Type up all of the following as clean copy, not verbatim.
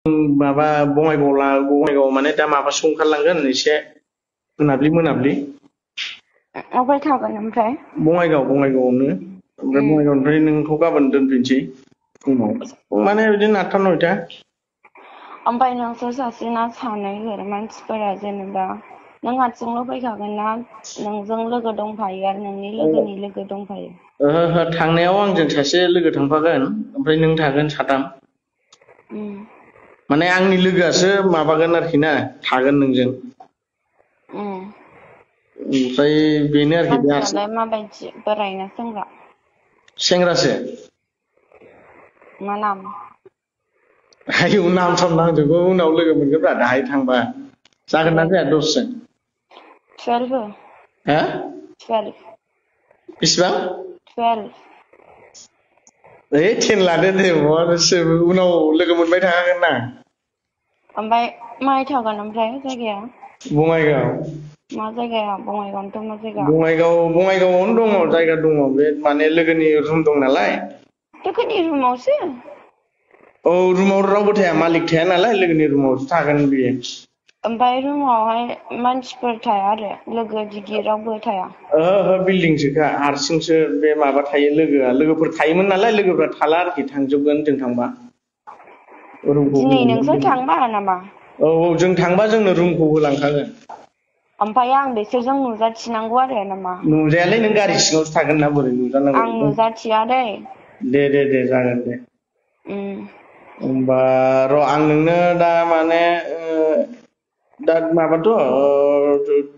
माबा बङाइगाव माने दा माबासो ओंखारलांगोन एसे मोनाब्लि अबाय थागोन ओमफ्राय? बङाइगावआवनो ओमफ्राय बङाइगावनिफ्राय नोंखौ गाबोन दोनफैनोसै फुङाव माने बिदिनो 8टा 9टा। ओमफ्राय नोंसोर सासेना सानै मानसिफोरा जेनेबा नों हारसिंल' फैखागोन ना नोंजों लोगो दंफायो आरो नोंनि लोगोनि लोगो दंफायो? ओहो थांनायाव आंजों सासे लोगो थांफागोन ओमफ्राय नों थागोन साथाम। माने आंनि लोगोआसो माबागोन आरोखि ना थागोन नोंजों। ओमफ्राय बेनो आरोखि मानसियालाय माबायदि बोराय ना सेंग्रा? सेंग्रासो। मा नाम? आयौ नाम साम नांजोबगौ उनाव लोगो मोनगोनब्रा दाहाय थांबा। जागोन ना जाया दसजन? 12 हा 12 बेसेबां? 12 10 लादो दे उनाव लोगो मोनबाय थाखागोन ना। ओमफ्राय माहाय थागोन ओमफ्राय जायगाया? बङाइगाव। मा जायगायाव बङाइगावनोथ' मा जायगा? बङाइगावआवनो दङ जायगा दङ बे माने लोगोनि रुम दं नालाय। लोगोनि रुमावसो? औ रुमाव रावबो थाया मालिक थाया नालाय लोगोनि रुमावसो थागोन बियो। ओमफ्राय रुमावहाय मानसिफोर थाया आरो लोगो दिगि रावबो थाया? ओहो बिल्डिंसोखा हारसिंसो बे माबा थायो लोगोफोर थायोमोन नालाय लोगोफ्रा थाला आरोखि थांजोबगोन जों थांबा। रुमखौ दिनै नोंसोर होलांगोन थांबा नामा? औ जों थांबा जोंनो रुमखौ होलांखागोन। ओमफ्राय आं बिसोरजों नुजाथिनांगौ आरो नामा? नुजायालै नों गारि सिङावसो थागोन ना बोरै नुजानांगौ। आं नुजाथिया दै। दे जागोन दे। होमबा र' आं नोंनो दा माने दा माबाथ'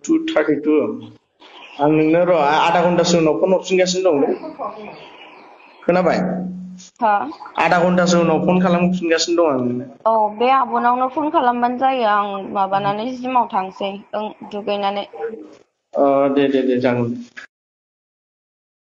2:32 आं नोंनो र' आधा घन्टासो उनाव फन हरफिनगासिनो दं दे। खोनाबाय? हा? आधा घन्टासो उनाव फन खालामफिनगासिनो दं आं नोंनो। औ बे आब'नावनो फन खालामबानो जायो आं माबानानै जिमाव थांसै दुगैनानै। दे जागोन।